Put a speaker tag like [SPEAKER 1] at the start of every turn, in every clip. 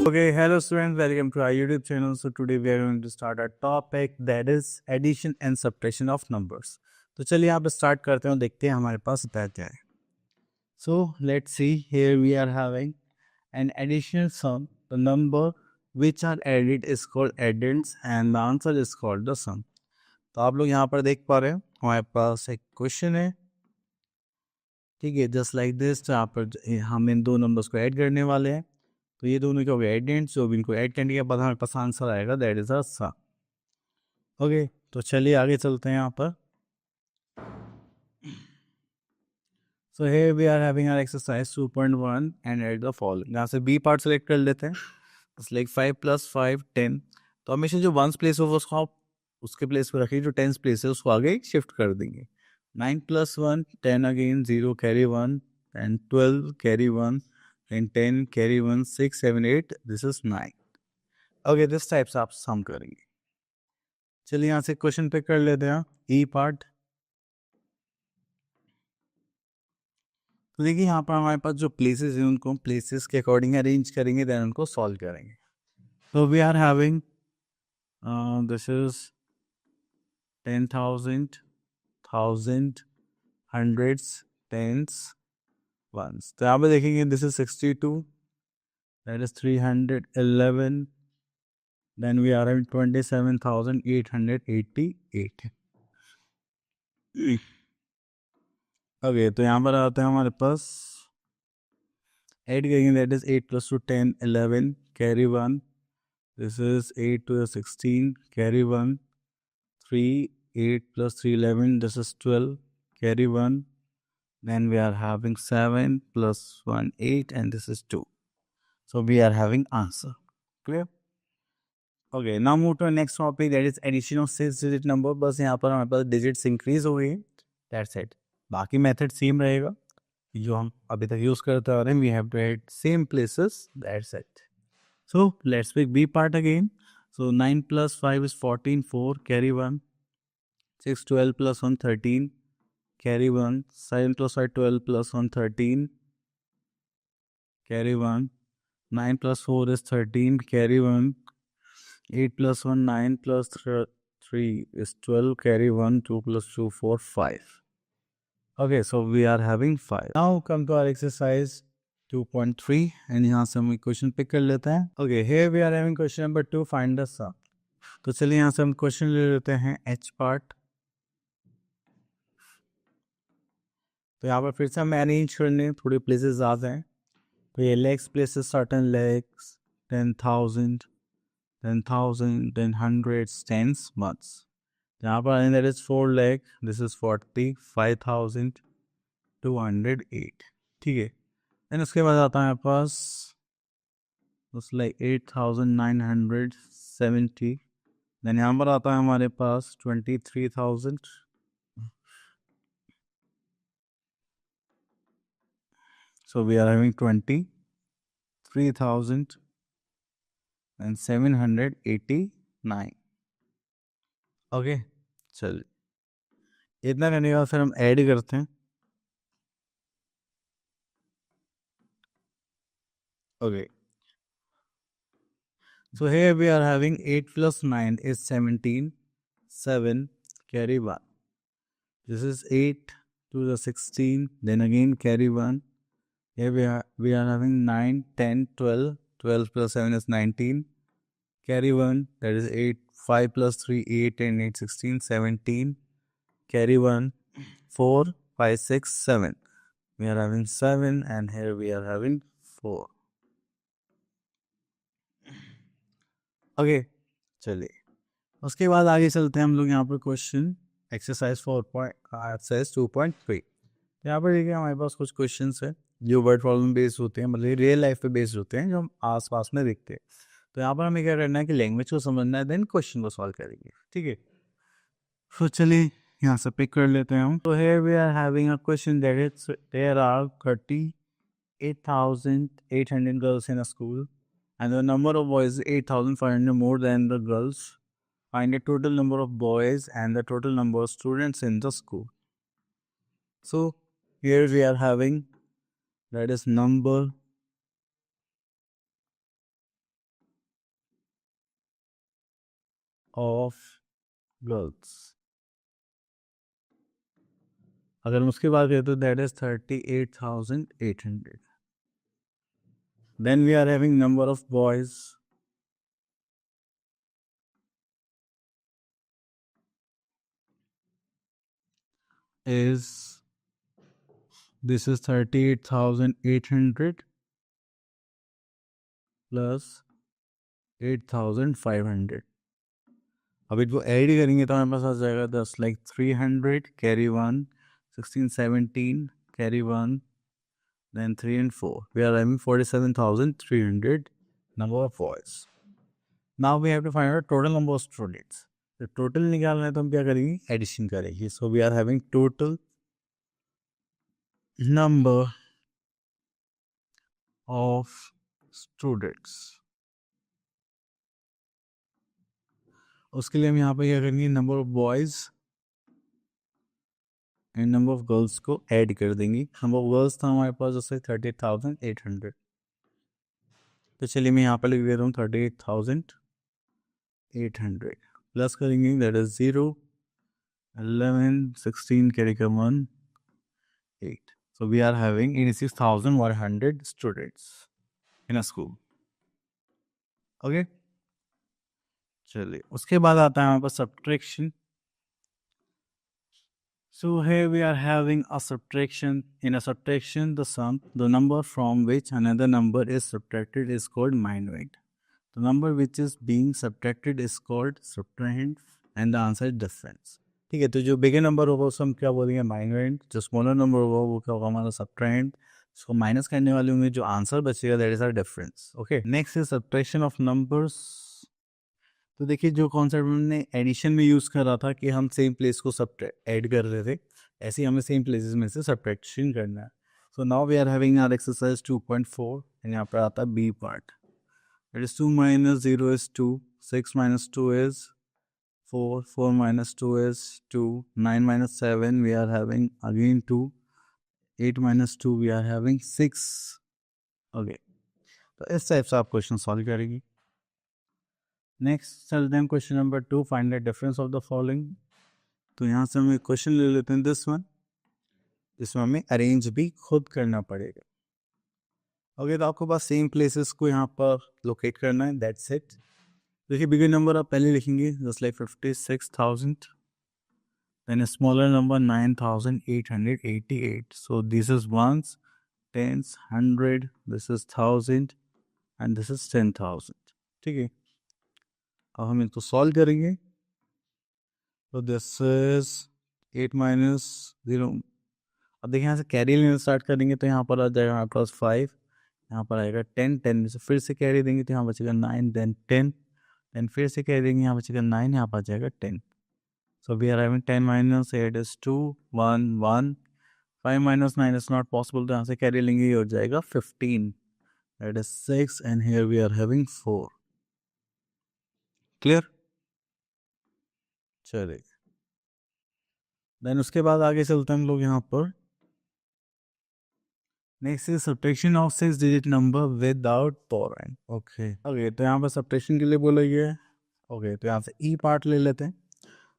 [SPEAKER 1] Okay, hello students, welcome to our YouTube channel. So today we are going to start our topic that is addition and subtraction of numbers. तो चलिए आप start करते हैं और देखते हैं हमारे पास क्या क्या है. So let's see, here we are having an additional sum. The number which are added is called addends and the answer is called the sum. तो आप लोग यहाँ पर देख पा रहे हैं हमारे पास एक क्वेश्चन है, ठीक है, जस्ट लाइक दिस. तो यहाँ पर हम इन दो नंबर्स को ऐड करने वाले हैं. तो ये दोनों के हो गए एडेंट्स. जो भी इनको ऐड करने के बाद हमारे पास आंसर आएगा that is a sum. Okay, तो चलिए आगे चलते हैं यहाँ पर. So here we are having our exercise 2.1 and add the following. यहाँ से बी पार्ट सेलेक्ट कर लेते हैं. लाइक 5 + 5 10. तो हमेशा जो वंस प्लेस होगा उसको आप उसके प्लेस पर रखिए, जो टेंस प्लेस है उसको आगे शिफ्ट कर देंगे. 9 + 1 10 again, 0 carry 1 and 12 carry 1 and 10 carry 1 6 7 8, this is 9. Okay, this type से आप सम करेंगे. चलिए यहाँ से क्वेश्चन पे कर लेते हैं ई पार्ट. तो देखिए यहाँ पर हमारे पास जो प्लेसेस हैं उनको प्लेसेस के अकॉर्डिंग अरेंज करेंगे, देन उनको सॉल्व करेंगे. तो we are having this is 10,000 1000 hundreds tens ones. तो यहाँ पे देखेंगे this is 62, that is 311. Then we are having 27,888. Okay, तो यहाँ पर आते हैं हमारे पास ऐड करेंगे, that is 8 + 2 10 11 carry 1. This is 8 to the 16 carry 1. 3 8 + 3 11, this is 12 carry 1. Then we are having 7 + 1 8 and this is 2. So we are having answer. Clear? Okay, now move to next topic that is addition of 6 digit number. बस यहाँ पर हमारे पास digits increase हो गई है, that's it. बाकी method same रहेगा जो हम अभी तक यूज करते आ रहे हैं. We have to add same places, that's it. So let's pick B part again. So 9 + 5 is 14 4 carry 1. 6 12 + 1 13 carry 1. 7 + 5 12 + 1 13 carry 1. 9 + 4 is 13 carry 1. 8 + 1 9 + 3 is 12 carry 1. 2 + 2 4 5. Okay, so we are having 5. Now come to our exercise 2.3 and यहाँ से हम question pick कर लेते हैं. Okay, here we are having question number 2, find the sum. तो चलिए यहाँ से हम क्वेश्चन ले लेते हैं H पार्ट. तो यहाँ पर फिर से हम अरेंज करने थोड़े प्लेसेस आ जाए. तो ये legs places, certain legs, 10,000 10,000 then hundreds tens months. यहाँ पर that is 4 leg, this is 40 5,208. ठीक है. देन उसके बाद आता है पास लाइक 8,970. देन यहाँ पर आता है हमारे पास 23,000. So we are having 23,789. Okay, चलिए इतना करने के बाद फिर हम ऐड करते हैं. Okay, so here we are having 8 + 9 is 17 7 carry 1. This is 8 to the 16, then again carry 1. Here we are having 9 10 12 12 + 7 is 19 carry 1, that is 8. 5 + 3 8 and 8 16 17 carry 1. 4 5 6 7, we are having 7 and here we are having 4. Okay, चलिए उसके बाद आगे चलते हैं हम लोग. यहाँ पर क्वेश्चन एक्सरसाइज 4.2.3. यहाँ पर देखिए हमारे पास कुछ क्वेश्चंस है जो वर्ड प्रॉब्लम बेस्ड होते हैं, मतलब रियल लाइफ पे बेस्ड होते हैं, जो हम आसपास में देखते हैं. तो यहाँ पर हमें क्या करना है कि लैंग्वेज को समझना है, देन क्वेश्चन को सॉल्व करेंगे. ठीक है, तो चलिए यहाँ से पिक कर लेते हैं हम. तो here we are having a question that is there are 38,800 girls in a school and the number of boys is 8,500 more than the girls. Find the total number of boys and the total number of students in the school. So here we are having that is number of girls. अगर हम उसकी बात करें तो that is 38,800. Then we are having number of boys is this is 38,800 plus 8,500. अब इनको add करेंगे तो हमारे पास आ जाएगा 10 like 300 carry 1 16 17 carry 1 then 3 and 4. We are having 47,300 number of boys. Now we have to find out total number of students. तो total निकालना है तो हम क्या करेंगे, एडिशन करेंगे. So we are having total number of students. उसके लिए हम यहाँ पे क्या करेंगे, number of boys and number of girls को ऐड कर देंगे. नंबर ऑफ गर्ल्स था हमारे पास जैसे 38,800. तो चलिए मैं यहाँ पर लिख देता हूँ 38,800 प्लस करेंगे दैट इज 0 11 16 कैरी का 1 8. So we are having 86,100 students in a school. Okay. चलिए उसके बाद आता है हमारे पास subtraction. So here we are having a subtraction. In a subtraction, the number from which another number is subtracted is called minuend. The number which is being subtracted is called subtrahend and the answer is difference. ठीक है, तो जो bigger number होगा उसको हम क्या बोलेंगे, minor. जो स्मॉलर नंबर होगा वो क्या होगा, हमारा सबट्रेंड. इसको माइनस करने वाले होंगे, जो आंसर बचेगा that is our difference. Okay, next is subtraction of numbers. तो देखिए जो कॉन्सेप्ट हमने एडिशन में यूज़ कर रहा था कि हम सेम प्लेस को सब ऐड कर रहे थे, ऐसे ही हमें सेम प्लेसेस में से सब्ट्रैक्शन करना है. So now we are having our exercise 2.4 and यहाँ पर आता है B part. It is 2 minus 0 is 2, 6 minus 2 is 4, 4 minus 2 is 2, 9 minus 7 we are having again 2, 8 minus 2 we are having 6. Okay, तो इस टाइप से आप क्वेश्चन सॉल्व करेंगे. Next चलते हैं question number 2, find the difference of the following. तो यहाँ से हम एक क्वेश्चन ले लेते हैं दिस वन, जिसमें हमें अरेंज भी खुद करना पड़ेगा. ओके, तो आपको पास सेम प्लेसेस को यहाँ पर लोकेट करना है, दैट्स इट. देखिए बिगर नंबर आप पहले लिखेंगे just like 56,000, then a smaller number 9,888. So this is ones, tens, 100, this is 1,000 and this is 10,000. ठीक है, अब हम इसको सॉल्व करेंगे. तो दिस इज 8 minus 0. अब देखिए यहाँ से कैरी लेना स्टार्ट करेंगे तो यहाँ पर आ जाएगा हमारे पास 5, यहाँ पर आएगा 10, 10 में से फिर से कैरी देंगे तो यहाँ बचेगा 9, देन 10, देन फिर से कैरी देंगे, यहाँ बचेगा 9, यहाँ पर आ जाएगा 10. So we are having 10 minus 8 is 2, 1, 1. 5 minus 9 is not possible. तो यहाँ से कैरी लेंगे, ये हो जाएगा 15. That is 6 and here we are having 4. Clear? चलिए, देन उसके बाद आगे चलते हैं हम लोग यहाँ पर. Next is subtraction of 6 digit number without power. Okay, तो यहाँ पर सब्ट्रैक्शन के लिए बोला गया है. ओके, तो यहाँ से ई पार्ट ले लेते हैं.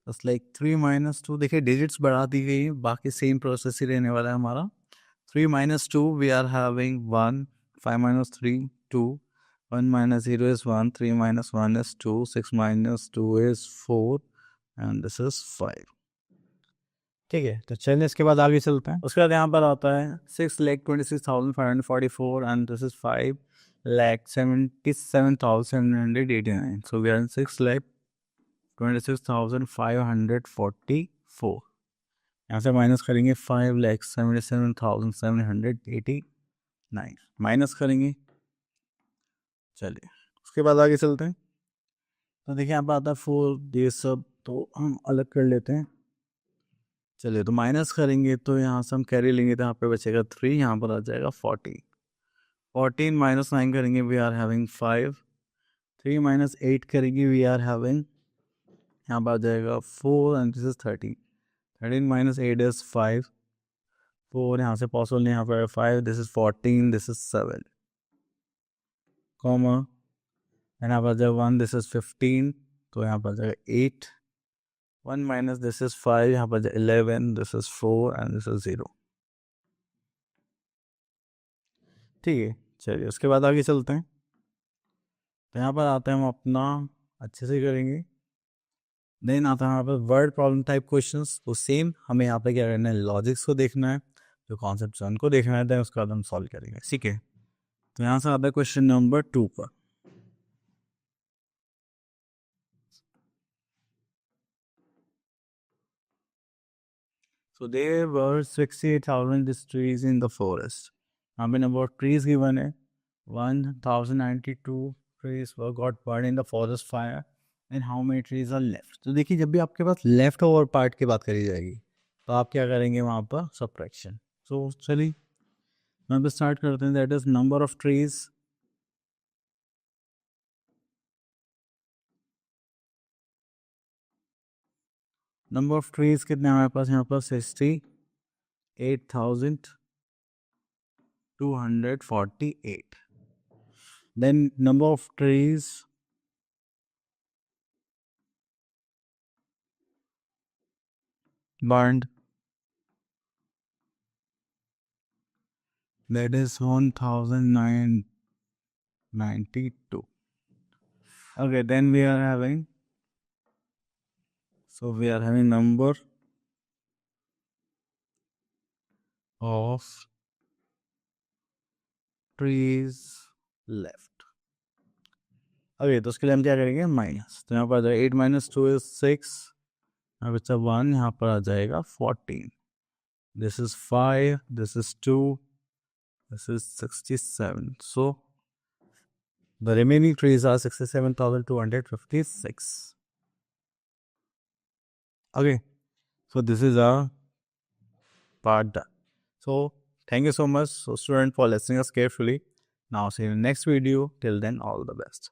[SPEAKER 1] Just like 3 minus 2. देखिए डिजिट्स बढ़ा दी गई है, बाकी सेम प्रोसेस ही रहने वाला है हमारा. 3 minus 2 we are having 1, 5 minus 3 2, 1 minus 0 is 1, 3 minus 1 is 2, 6 minus 2 is 4 and this is 5. ठीक है, तो चलिए इसके बाद आगे चलते हैं. उसके बाद यहाँ पर आता है 6,26,544 and this is 5,77,789. So we are in 6,26,544. यहाँ से माइनस करेंगे 5,77,789 माइनस करेंगे. चलिए उसके बाद आगे चलते हैं. तो देखिए यहाँ पर आता है 4, ये सब तो हम अलग कर लेते हैं. चलिए, तो माइनस करेंगे तो यहाँ से हम कैरी लेंगे तो यहाँ पे बचेगा 3, यहाँ पर आ जाएगा 40. 14 minus 9 करेंगे वी आर हैविंग 5. 3 minus 8 करेंगे वी आर हैविंग, यहाँ पर आ जाएगा 4 and this is 13. 13 minus 8 is 5. 4 यहाँ से पॉसिबल नहीं, यहाँ पर 5, this is 14, this is 7 comma and यहाँ पर 1, दिस इज 15 तो यहाँ पर आ जाएगा 8, 1 माइनस दिस इज 5, यहाँ पर 11, this is 4 and this is 0। ठीक है, चलिए उसके बाद आगे चलते हैं। तो यहाँ पर आते हैं हम अपना अच्छे से करेंगे। देन आता है यहाँ पर वर्ड प्रॉब्लम टाइप क्वेश्चंस। तो सेम हमें यहाँ पे क्या करना है, लॉजिक्स को देखना है, जो कॉन्सेप्ट है उनको देखना है, देन उसके बाद हम सॉल्व करेंगे। ठीक है, तो यहाँ से आता है क्वेश्चन नंबर 2 पर। So there were 68,000 trees in the forest. यहाँ पे नंबर ऑफ ट्रीज गिवन है, 1092 trees were got burned in the forest fire and how many trees are left। तो देखिए जब भी आपके पास लेफ्ट ओवर पार्ट की बात करी जाएगी तो आप क्या करेंगे वहाँ पर, सब्ट्रैक्शन। सो चलिए यहाँ पे स्टार्ट करते हैं। That is number of trees, number of trees कितने हमारे पास यहाँ पर, 68,248। Then number of trees burned, that is 1992। Okay, then we are having, so we are having number of trees left। okay, तो उसके लिए हम क्या करेंगे, माइनस। तो यहाँ पर आ जाएगा 8 माइनस 2 इज 6, यहाँ बचा 1, यहाँ पर आ जाएगा 14, this is 5, this is 2, this is 67। So the remaining trees are 67,256। okay, so this is our part done। so thank you so much, so student, for listening us carefully. Now see you in the next video. Till then, all the best.